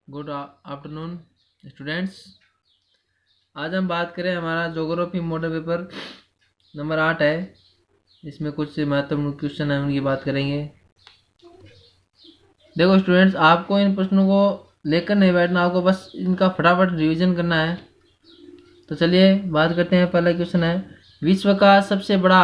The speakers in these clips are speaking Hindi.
Good afternoon students. आज हम बात करें, हमारा ज्योग्राफी मॉडल पेपर नंबर 8 है। इसमें कुछ महत्वपूर्ण क्वेश्चन है, उनकी बात करेंगे। देखो स्टूडेंट्स, आपको इन प्रश्नों को लेकर नहीं बैठना, आपको बस इनका फटाफट रिवीजन करना है। तो चलिए बात करते हैं। पहला क्वेश्चन है, विश्व का सबसे बड़ा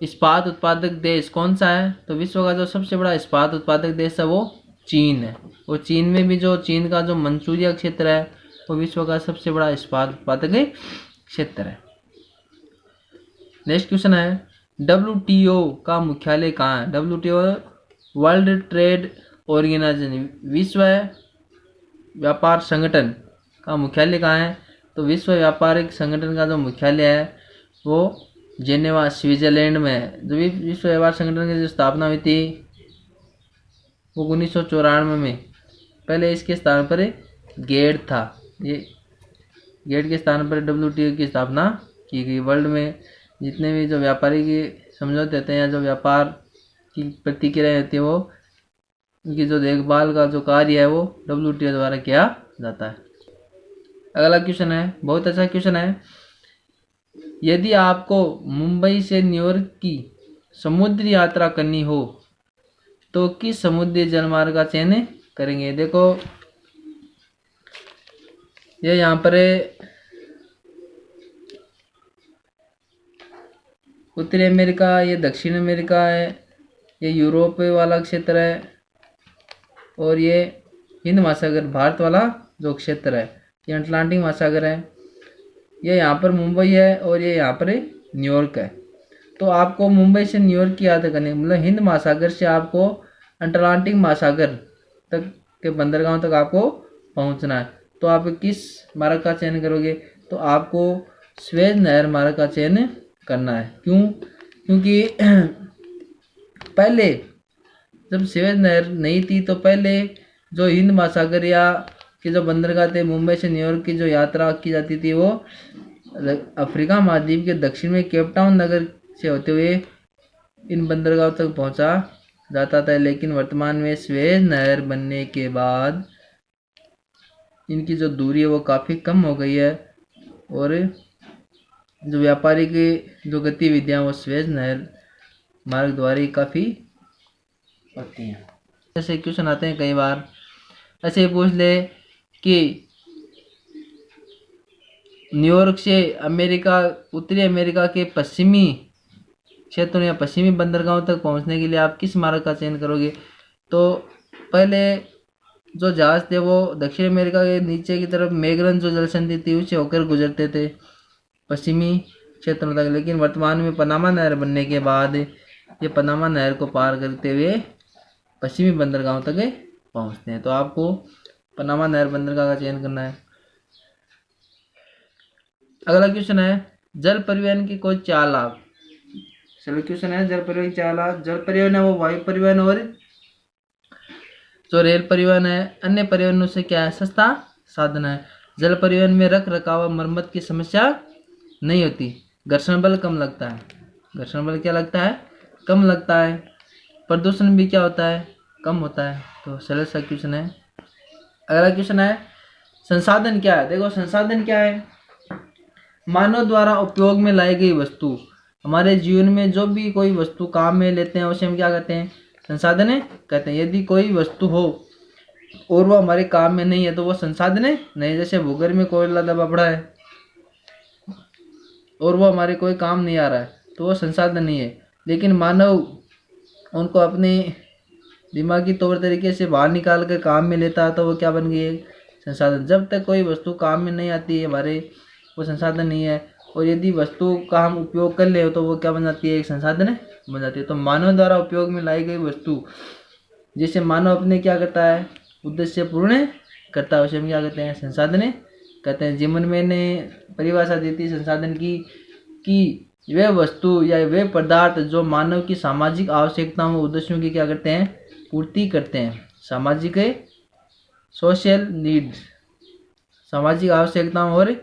इस्पात उत्पादक देश कौन सा है? तो विश्व का जो सबसे बड़ा इस्पात उत्पादक देश है वो चीन है। और चीन में भी जो चीन का जो मंचूरिया क्षेत्र है वो विश्व का सबसे बड़ा इस्पात उत्पादक क्षेत्र है। नेक्स्ट क्वेश्चन है, WTO का मुख्यालय कहाँ है? WTO वर्ल्ड ट्रेड ऑर्गेनाइजेशन, विश्व व्यापार संगठन का मुख्यालय कहाँ है? तो विश्व व्यापारिक संगठन का जो मुख्यालय है वो जेनेवा स्विट्जरलैंड में है। जो विश्व व्यापार संगठन की जो स्थापना हुई थी वो 1994 में। पहले इसके स्थान पर गेट था। ये गेट के स्थान पर WTO की स्थापना की गई। वर्ल्ड में जितने भी जो व्यापारी के समझौते होते हैं या जो व्यापार की प्रतिक्रिया होती है वो उनकी जो देखभाल का जो कार्य है वो WTO द्वारा किया जाता है। अगला क्वेश्चन है, बहुत अच्छा क्वेश्चन है। यदि आपको मुंबई से न्यूयॉर्क की समुद्री यात्रा करनी हो तो किस समुद्री जलमार्ग का चयन करेंगे? देखो ये यहाँ पर उत्तरी अमेरिका, ये दक्षिण अमेरिका है, ये यूरोप वाला क्षेत्र है और ये हिंद महासागर भारत वाला जो क्षेत्र है, ये अटलांटिक महासागर है। ये यहाँ पर मुंबई है और ये यहाँ पर न्यूयॉर्क है। तो आपको मुंबई से न्यूयॉर्क की यात्रा करनी, मतलब हिंद महासागर से आपको अटलांटिक महासागर तक के बंदरगाहों तक आपको पहुँचना है। तो आप किस मार्ग का चयन करोगे? तो आपको स्वेज नहर मार्ग का चयन करना है। क्यों? क्योंकि पहले जब स्वेज नहर नहीं थी तो पहले जो हिंद महासागर या के जो बंदरगाह थे, मुंबई से न्यूयॉर्क की जो यात्रा की जाती थी वो अफ्रीका महाद्वीप के दक्षिण में केप टाउन नगर से होते हुए इन बंदरगाहों तक पहुंचा जाता था। लेकिन वर्तमान में स्वेज नहर बनने के बाद इनकी जो दूरी है वो काफ़ी कम हो गई है और जो व्यापारी की जो गतिविधियां वो स्वेज नहर मार्ग द्वारा काफ़ी होती हैं। ऐसे क्वेश्चन आते हैं कई बार, ऐसे पूछ ले कि न्यूयॉर्क से अमेरिका, उत्तरी अमेरिका के पश्चिमी क्षेत्रों या पश्चिमी बंदरगाहों तक पहुंचने के लिए आप किस मार्ग का चयन करोगे? तो पहले जो जहाज थे वो दक्षिण अमेरिका के नीचे की तरफ मेगलन जो जल संधि थी उसे होकर गुजरते थे पश्चिमी क्षेत्रों तक। लेकिन वर्तमान में पनामा नहर बनने के बाद ये पनामा नहर को पार करते हुए पश्चिमी बंदरगाहों तक पहुंचते हैं। तो आपको पनामा नहर बंदरगाह का चयन करना है। अगला क्वेश्चन है, जल परिवहन की कोई 4 लाभ। चलो क्वेश्चन है, जल परिवहन 4 लाभ। जल परिवहन है वो वायु परिवहन और जो रेल परिवहन है अन्य परिवहनों से क्या है, सस्ता साधन है। जल परिवहन में रख रखाव मरम्मत की समस्या नहीं होती। घर्षण बल कम लगता है। घर्षण बल क्या लगता है? कम लगता है। प्रदूषण भी क्या होता है? कम होता है। तो सरल सा क्वेश्चन है। अगला क्वेश्चन है, संसाधन क्या है? देखो संसाधन क्या है, मानव द्वारा उपयोग में लाई गई वस्तु। हमारे जीवन में जो भी कोई वस्तु काम में लेते हैं उसे हम क्या कहते हैं? संसाधन कहते हैं। यदि कोई वस्तु हो और वो हमारे काम में नहीं है तो वो संसाधन नहीं। जैसे भूगर्भ में कोयला दबा पड़ा है और वो हमारे कोई काम नहीं आ रहा है तो वो संसाधन नहीं है। लेकिन मानव उनको अपने दिमागी तौर तरीके से बाहर निकाल कर काम में लेता है तो वो क्या बन गई है? संसाधन। जब तक कोई वस्तु काम में नहीं आती है हमारे, वो संसाधन नहीं है। और यदि वस्तु का हम उपयोग कर ले तो वो क्या बन जाती है? एक संसाधन बन जाती है। तो मानव द्वारा उपयोग में लाई गई वस्तु जिसे मानव अपने क्या करता है? उद्देश्य पूर्ण करता है, उसे हम क्या कहते हैं? संसाधन कहते हैं। जीवन में ने परिभाषा दी थी संसाधन की कि वे वस्तु या वे पदार्थ जो मानव की सामाजिक आवश्यकताओं व उद्देश्यों की क्या करते हैं? पूर्ति करते हैं। सामाजिक सोशल नीड्स, सामाजिक आवश्यकताओं और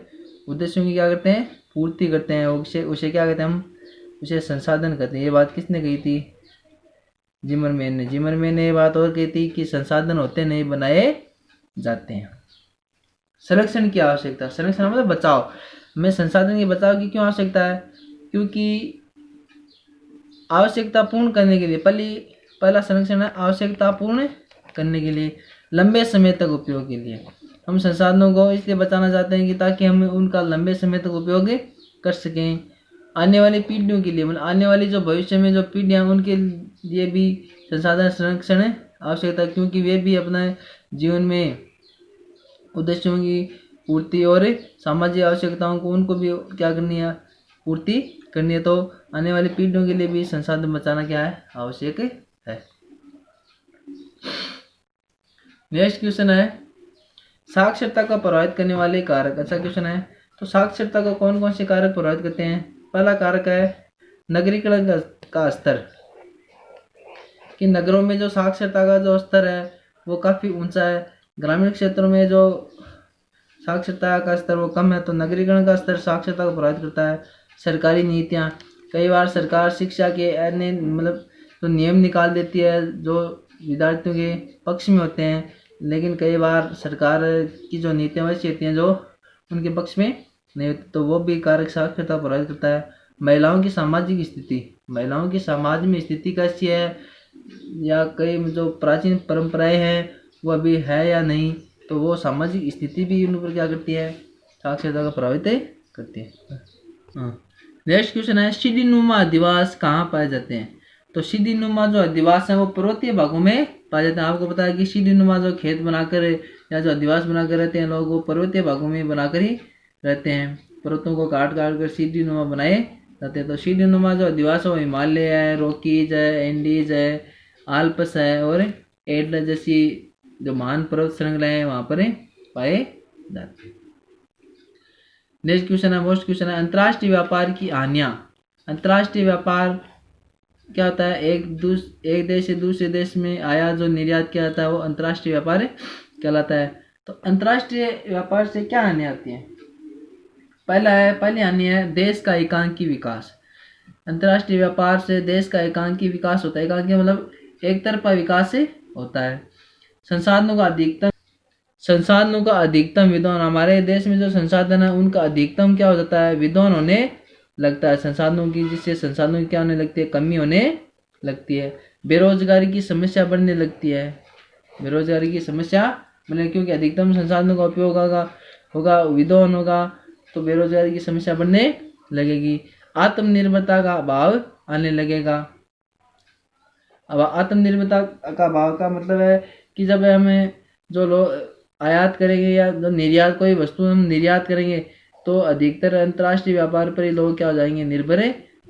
उद्देश्यों की क्या करते हैं? पूर्ति करते हैं। उसे क्या कहते हैं? हम उसे संसाधन कहते हैं। ये बात किसने कही थी? जिमरमैन ने ये बात और कही थी कि संसाधन होते नहीं बनाए जाते हैं। संरक्षण की आवश्यकता, संरक्षण मतलब बचाव, हमें संसाधन के बचाव की क्यों आवश्यकता है? क्योंकि आवश्यकता पूर्ण करने के लिए, पहला संरक्षण है आवश्यकता पूर्ण करने के लिए, लंबे समय तक उपयोग के लिए। हम संसाधनों को इसलिए बचाना चाहते हैं कि ताकि हम उनका लंबे समय तक उपयोग कर सकें। आने वाली पीढ़ियों के लिए, मतलब आने वाली जो भविष्य में जो पीढ़ियाँ, उनके लिए भी संसाधन संरक्षण आवश्यकता, क्योंकि वे भी अपना जीवन में उद्देश्यों की पूर्ति और सामाजिक आवश्यकताओं को उनको भी क्या करनी है, पूर्ति करनी है। तो आने वाली पीढ़ियों के लिए भी संसाधन बचाना क्या है, आवश्यक है। नेक्स्ट क्वेश्चन है साक्षरता को प्रभावित करने वाले कारक। अच्छा क्वेश्चन है, तो साक्षरता को कौन कौन से कारक प्रभावित करते हैं? पहला कारक है नगरीकरण का स्तर, कि नगरों में जो साक्षरता का जो स्तर है वो काफ़ी ऊंचा है, ग्रामीण क्षेत्रों में जो साक्षरता का स्तर वो कम है। तो नगरीकरण का स्तर साक्षरता को प्रभावित करता है। सरकारी नीतियाँ, कई बार सरकार शिक्षा के अन्य मतलब तो नियम निकाल देती है जो विद्यार्थियों के पक्ष में होते हैं, लेकिन कई बार सरकार की जो नीतियाँ वैसी होती हैं जो उनके पक्ष में नहीं होती, तो वो भी कारक साक्षरता प्रभावित करता है। महिलाओं की सामाजिक स्थिति, महिलाओं की समाज में स्थिति कैसी है, या कई जो प्राचीन परंपराएं हैं वो अभी है या नहीं, तो वो सामाजिक स्थिति भी उन पर क्या करती है, साक्षरता को प्रभावित करती है। नेक्स्ट क्वेश्चन है सीढ़ी नुमा अधिवास कहाँ पाए जाते हैं? तो सीढ़ी नुमा जो अधिवास है वो पर्वतीय भागों में पाए जाते हैं। आपको पता है कि सीढ़ी नुमा जो खेत बनाकर या जो अधिवास बनाकर रहते हैं लोग, वो पर्वतीय भागों में बनाकर ही रहते हैं। पर्वतों को काट काट कर सीढ़ी नुमा बनाए जाते हैं। तो सीढ़ी नुमा जो अधिवास है वो हिमालय है, रॉकीज है, एंडीज है, आल्प्स है और एटलस जैसी जो महान पर्वत श्रृंखलाएं हैं वहाँ पर पाए जाते हैं। नेक्स्ट क्वेश्चन है, मोस्ट क्वेश्चन है अंतर्राष्ट्रीय व्यापार की हानियाँ। अंतर्राष्ट्रीय व्यापार क्या होता है? एक देश से दूसरे देश में आया जो निर्यात किया जाता है वो अंतर्राष्ट्रीय व्यापार कहलाता है। तो अंतर्राष्ट्रीय व्यापार से क्या हानियाँ आती हैं? पहली हानि है देश का एकांकी विकास। अंतर्राष्ट्रीय व्यापार से देश का एकांकी विकास होता है। एकांकी मतलब एक तरफा विकास होता है। संसाधनों का अधिकतम विद्वान, हमारे देश में जो संसाधन है उनका अधिकतम क्या हो जाता है, विद्वान होने लगता है संसाधनों की, जिससे संसाधनों की क्या होने लगती है, कमी होने लगती है। बेरोजगारी की समस्या बढ़ने लगती है। बेरोजगारी की समस्या मतलब क्योंकि अधिकतम संसाधनों का उपयोग होगा विद्वान होगा, तो बेरोजगारी की समस्या बढ़ने लगेगी। आत्मनिर्भरता का अभाव आने लगेगा। अब आत्मनिर्भरता का अभाव का मतलब है कि जब हमें जो लोग आयात करेंगे या जो निर्यात, कोई वस्तु हम निर्यात करेंगे, तो अधिकतर अंतर्राष्ट्रीय व्यापार पर ही लोग क्या हो जाएंगे, निर्भर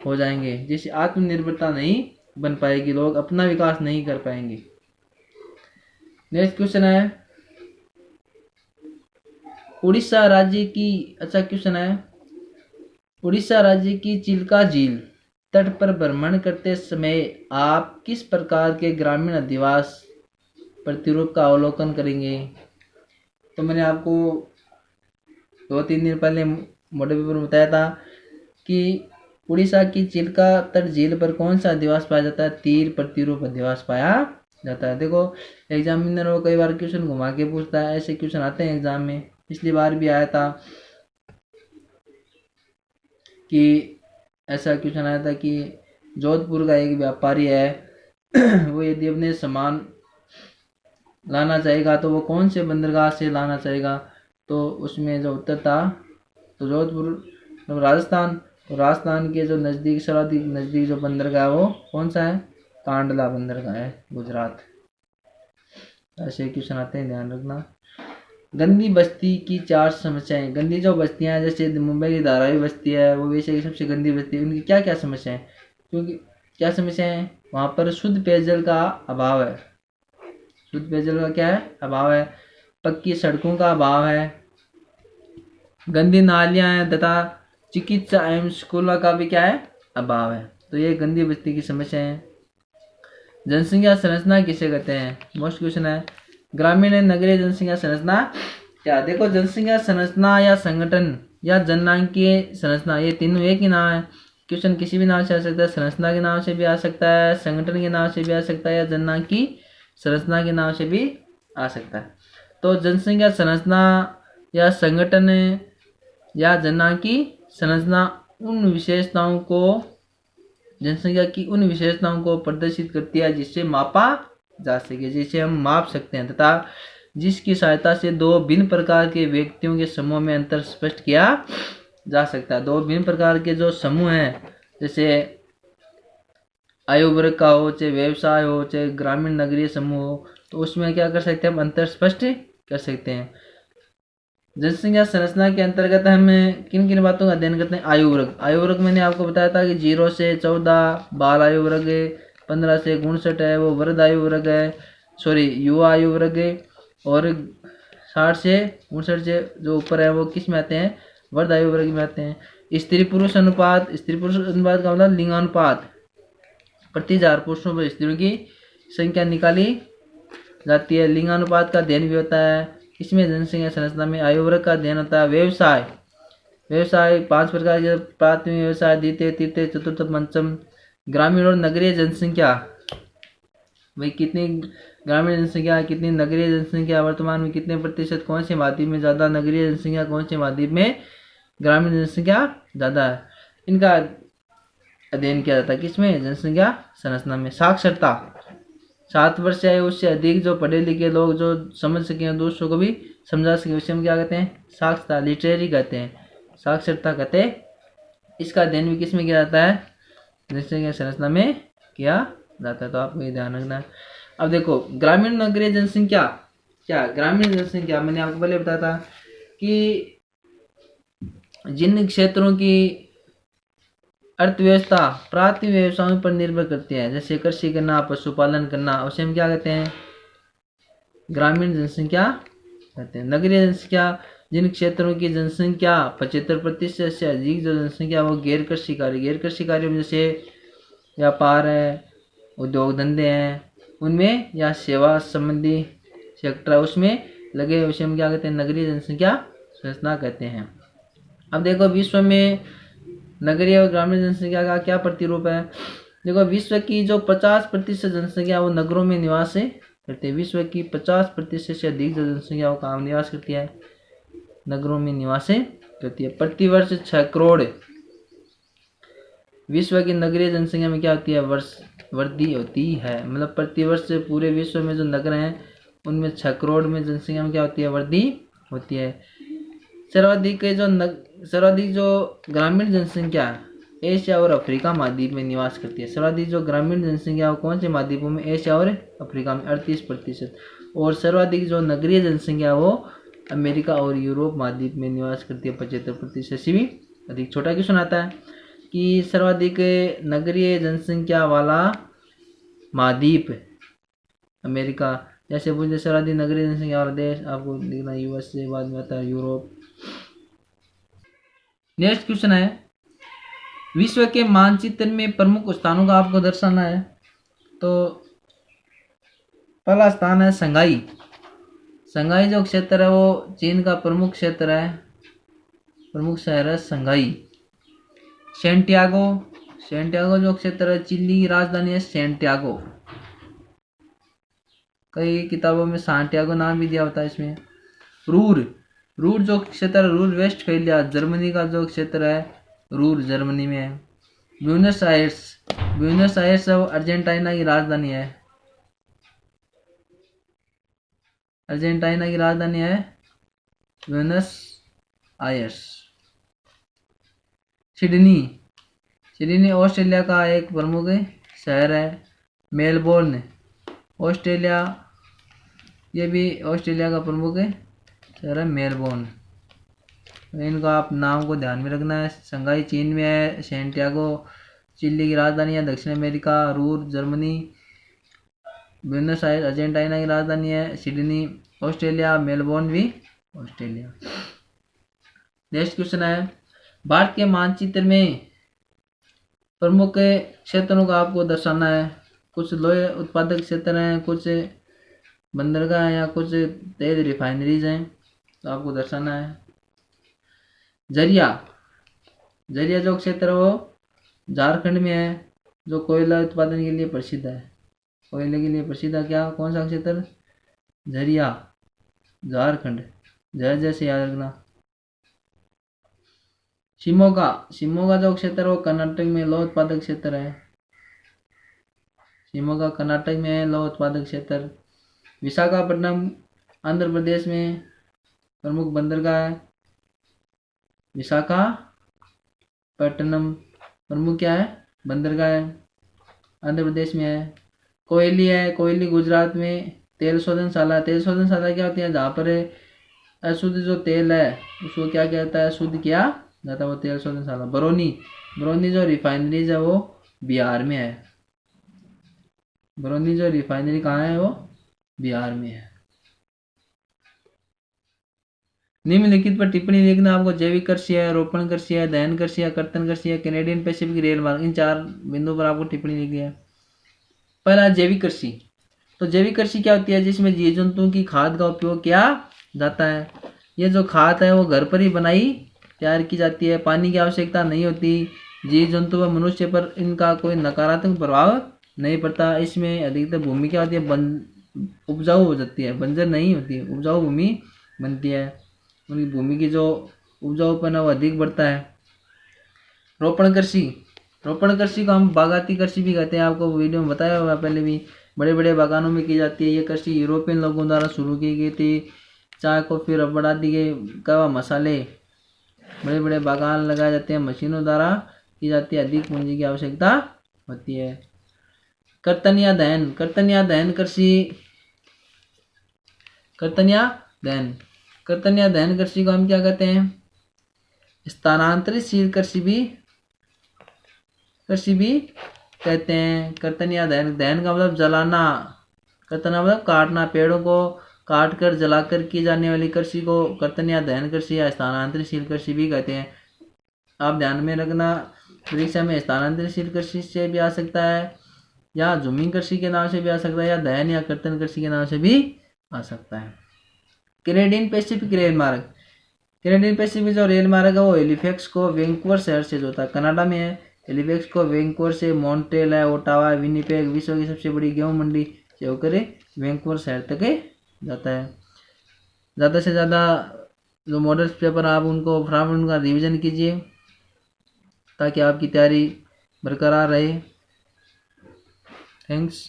हो जाएंगे, जिससे आत्मनिर्भरता नहीं बन पाएगी, लोग अपना विकास नहीं कर पाएंगे। नेक्स्ट क्वेश्चन है उड़ीसा राज्य की, अच्छा क्वेश्चन है उड़ीसा राज्य की चिल्का झील तट पर भ्रमण करते समय आप किस प्रकार के ग्रामीण अधिवास प्रतिरूप का अवलोकन करेंगे? तो मैंने आपको 2-3 दिन पहले मॉडल पेपर में बताया था कि उड़ीसा की चिल्का तट झील पर कौन सा अधिवास पाया जाता है? तीर प्रतिरूप अधिवास पाया जाता है। देखो एग्जामिनर वो कई बार क्वेश्चन घुमा के पूछता है, ऐसे क्वेश्चन आते हैं एग्जाम में। पिछली बार भी आया था कि ऐसा क्वेश्चन आया था कि जोधपुर का एक व्यापारी है वो यदि अपने सामान लाना चाहेगा तो वो कौन से बंदरगाह से लाना चाहेगा? तो उसमें जो उत्तर था तो जोधपुर राजस्थान, तो राजस्थान के जो नज़दीक सर्वाधिक नज़दीक जो बंदरगाह है वो कौन सा है? कांडला बंदरगाह है, गुजरात। ऐसे क्वेश्चन आते हैं, ध्यान रखना। गंदी बस्ती की 4 समस्याएं। गंदी जो बस्तियां हैं जैसे मुंबई की धारावी बस्ती है, वो वैसे ही सबसे गंदी बस्ती है, उनकी क्या क्या समस्याएं? क्योंकि क्या समस्याएं हैं? वहाँ पर शुद्ध पेयजल का अभाव है। शुद्ध पेयजल का क्या है? अभाव है। पक्की सड़कों का अभाव है, गंदी नालियां हैं तथा चिकित्सा एवं स्कूलों का भी क्या है? अभाव है। तो ये गंदी बस्ती की समस्या है। जनसंख्या संरचना किसे कहते हैं? मोस्ट क्वेश्चन है ग्रामीण नगरीय जनसंख्या संरचना क्या? देखो जनसंख्या संरचना या संगठन या जननांकीय संरचना, ये तीनों एक ही नाम है। क्वेश्चन किसी भी नाम से आ सकता है, संरचना के नाम से भी आ सकता है, संगठन के नाम से भी आ सकता है, या जनना की संरचना के नाम से भी आ सकता है। तो जनसंख्या संरचना या संगठन या जनना की संरचना उन विशेषताओं को जनसंख्या की उन विशेषताओं को प्रदर्शित करती है जिससे मापा जा सके, जिसे हम माप सकते हैं, तथा जिसकी सहायता से दो भिन्न प्रकार के व्यक्तियों के समूह में अंतर स्पष्ट किया जा सकता है। दो भिन्न प्रकार के जो समूह हैं, जैसे आयु वर्ग का हो, चाहे व्यवसाय हो, चाहे ग्रामीण नगरीय समूह हो, तो उसमें क्या कर सकते हैं हम, अंतर स्पष्ट कर सकते हैं। जनसंख्या संरचना के अंतर्गत हम किन किन बातों का अध्ययन करते हैं। आयु वर्ग, आयु वर्ग मैंने आपको बताया था कि 0 से 14 बाल आयु वर्ग है, 15 से 59 है वो वृद्ध आयु वर्ग है, युवा आयु वर्ग है, और 60 से 59 से जो ऊपर है वो किस में आते हैं, वृद्ध आयु वर्ग में आते हैं। स्त्री पुरुष अनुपात, स्त्री पुरुष अनुपात का मतलब लिंगानुपात, प्रति 1000 पुरुषों पर स्त्रियों की संख्या निकाली जाती है। लिंगानुपात का अध्ययन भी होता है इसमें। जनसंख्या संरचना में आयु वर्ग का अध्ययन होता है। व्यवसाय, व्यवसाय 5 प्रकार के, प्राथमिक व्यवसाय, द्वितीय, तृतीय, चतुर्थ, पंचम। ग्रामीण और नगरीय जनसंख्या, भाई कितनी ग्रामीण जनसंख्या, कितनी नगरीय जनसंख्या, वर्तमान में कितने प्रतिशत, कौन से महाद्वीप में ज़्यादा नगरीय जनसंख्या, कौन से महाद्वीप में ग्रामीण जनसंख्या ज़्यादा है, इनका अध्ययन किया जाता है किसमें, जनसंख्या संरचना में। साक्षरता, 7 वर्ष या उससे अधिक जो पढ़े लिखे लोग जो समझ सकें, दूसरों को भी समझा सकें, उसे हम क्या कहते हैं, साक्षरता, लिटरेरी कहते हैं, साक्षरता कहते हैं। इसका अध्ययन भी किसमें किया जाता है, जनसंख्या संरचना में किया जाता है। तो आपको ये ध्यान रखना है। अब देखो ग्रामीण नगरीय जनसंख्या, क्या ग्रामीण जनसंख्या मैंने आपको पहले बताया था कि जिन क्षेत्रों की अर्थव्यवस्था प्राथमिक व्यवसायों पर निर्भर करती है, जैसे कृषि करना, पशुपालन करना, उसे हम क्या कहते हैं, ग्रामीण जनसंख्या कहते हैं। नगरीय जनसंख्या, जिन क्षेत्रों की जनसंख्या 75% से अधिक जो जनसंख्या वो गैर कृषि कार्य, गैर कृषि कार्यों में जैसे व्यापार है, उद्योग धंधे हैं उनमें, या सेवा संबंधी सेक्टर है उसमें लगे, उसे हम क्या कहते हैं, नगरीय जनसंख्या संरचना कहते हैं। अब देखो विश्व में नगरीय और ग्रामीण जनसंख्या का क्या प्रतिरूप है। देखो विश्व की जो 50% जनसंख्या वो नगरों में निवास करती है। विश्व की 50% से अधिक जो जनसंख्या वो कहाँ निवास करती है, नगरों में निवास करती है। प्रतिवर्ष 6 करोड़ विश्व की नगरीय जनसंख्या में क्या होती है, वृद्धि होती है। मतलब प्रतिवर्ष पूरे विश्व में जो नगर हैं उनमें 6 करोड़ में जनसंख्या में क्या होती है, वृद्धि होती है। सर्वाधिक जो ग्रामीण जनसंख्या एशिया और अफ्रीका महाद्वीप में निवास करती है। सर्वाधिक जो ग्रामीण जनसंख्या कौन से महाद्वीपों में, एशिया और अफ्रीका में 38%। और सर्वाधिक जो नगरीय जनसंख्या वो अमेरिका और यूरोप महाद्वीप में निवास करती है, 75% से भी अधिक। छोटा क्वेश्चन आता है कि सर्वाधिक नगरीय जनसंख्या वाला महाद्वीप अमेरिका, जैसे पूछे सर्वाधिक नगरीय जनसंख्या वाला देश, आपको लिखना यूएस से, बाद में आता है यूरोप। नेक्स्ट क्वेश्चन है, विश्व के मानचित्र में प्रमुख स्थानों का आपको दर्शाना है। तो पहला स्थान है संघाई। संघाई जो क्षेत्र है वो चीन का प्रमुख क्षेत्र है, प्रमुख शहर है संघाई। सैंटियागो, सैंटियागो जो क्षेत्र है चिली की राजधानी है सैंटियागो। कई किताबों में सांटियागो नाम भी दिया होता है इसमें। रूर, रूर जो क्षेत्र है, रूर वेस्टफैलिया जर्मनी का जो क्षेत्र है, रूर जर्मनी में है। ब्यूनस आयर्स, ब्यूनस आयर्स वो अर्जेंटीना की राजधानी है, अर्जेंटीना की राजधानी है Buenos Aires. Sydney, Sydney Australia का एक प्रमुख शहर है। मेलबोर्न, ऑस्ट्रेलिया, ये भी ऑस्ट्रेलिया का प्रमुख शहर है मेलबोर्न। इनका आप नाम को ध्यान में रखना है। संघाई चीन में है, सैंटियागो चिली की राजधानी है, दक्षिण America, Ruhr Germany, Buenos Aires Argentina की राजधानी है, सिडनी ऑस्ट्रेलिया, मेलबोर्न भी ऑस्ट्रेलिया। नेक्स्ट क्वेश्चन है, भारत के मानचित्र में प्रमुख क्षेत्रों का आपको दर्शाना है। कुछ लोहे उत्पादक क्षेत्र हैं, कुछ बंदरगाह हैं, या कुछ तेल रिफाइनरीज हैं, तो आपको दर्शाना है। जरिया, जरिया जो क्षेत्र है वो झारखंड में है, जो कोयला उत्पादन के लिए प्रसिद्ध है। कोयले के लिए प्रसिद्ध है क्या, कौन सा क्षेत्र, झरिया, झारखंड, जय जैसे याद रखना। शिमोगा, शिमोगा जो क्षेत्र है वो कर्नाटक में लौह उत्पादक क्षेत्र है। शिमोगा कर्नाटक में है लौह उत्पादक क्षेत्र। विशाखापट्टनम आंध्र प्रदेश में प्रमुख बंदरगाह है। विशाखापट्टनम प्रमुख क्या है, बंदरगाह है, आंध्र प्रदेश में है। कोयली है, कोयली गुजरात में। तेल शोधनशाला, तेल शोधनशाला क्या होती है, जहाँ पर अशुद्ध जो तेल है उसको क्या कहता है, शुद्ध किया जाता है, वो तेल शोधनशाला। बरौनी, बरौनी जो रिफाइनरीज है वो बिहार में है। बरौनी जो रिफाइनरी कहाँ है, वो बिहार में है। निम्नलिखित पर टिप्पणी लिखना आपको। जैविक कृषि है, रोपण कृषि है, दहन कृषि है, कर्तन कृषि है, कैनेडियन पैसिफिक रेल मार्ग, इन 4 बिंदुओं पर आपको टिप्पणी लिखनी है। पहला जैविक कृषि। तो जैविक कृषि क्या होती है, जिसमें जीव जंतुओं की खाद का उपयोग किया जाता है। ये जो खाद है वो घर पर ही बनाई तैयार की जाती है, पानी की आवश्यकता नहीं होती, जीव जंतु व मनुष्य पर इनका कोई नकारात्मक प्रभाव नहीं पड़ता। इसमें अधिकतर भूमि क्या होती है, उपजाऊ हो जाती है, बंजर नहीं होती, उपजाऊ भूमि बनती है। उनकी भूमि की जो उपजाऊपन है वो अधिक बढ़ता है। रोपण कृषि, रोपण कृषि को हम बागाती कृषि भी कहते हैं, आपको वीडियो में बताया हुआ पहले भी। बड़े बड़े बागानों में की जाती है ये कृषि, यूरोपियन लोगों द्वारा शुरू की गई थी। चाय कॉफी रबड़ आदि के कहवा मसाले, बड़े बड़े बागान लगाए जाते हैं, मशीनों द्वारा की जाती है, अधिक पूंजी की आवश्यकता होती है। कर्तन या दहन, कर्तन या दहन कृषि, कर्तन या दहन, कर्तन या दहन कृषि को हम क्या कहते हैं, स्थानांतरित कृषि भी कहते हैं। कर्तन या दहन, दहन का मतलब जलाना, कर्तन का मतलब काटना, पेड़ों को काट कर जलाकर की जाने वाली कृषि को कर्तन या दहन कृषि या स्थानांतरित कृषि भी कहते हैं। आप ध्यान में रखना, परीक्षा में स्थानांतरित कृषि से भी आ सकता है, या जूमिंग कृषि के नाम से भी आ सकता है, या दहन या कर्तन कृषि के नाम से भी आ सकता है। कैनेडियन पैसिफिक रेल मार्ग, कैनेडियन पैसिफिक जो रेल मार्ग है वो हेलिफैक्स को वैंकूवर शहर से जोड़ता है, कनाडा में है। हेलिफैक्स को वैंकूवर से मॉन्ट्रियल है, ओटावा, विनिपेग, विश्व की सबसे बड़ी गेहूं मंडी से होकर वैंकूवर शहर तक जाता है। ज़्यादा से ज़्यादा जो मॉडल पेपर आप उनको फटाफट उनका रिवीजन कीजिए ताकि आपकी तैयारी बरकरार रहे। थैंक्स।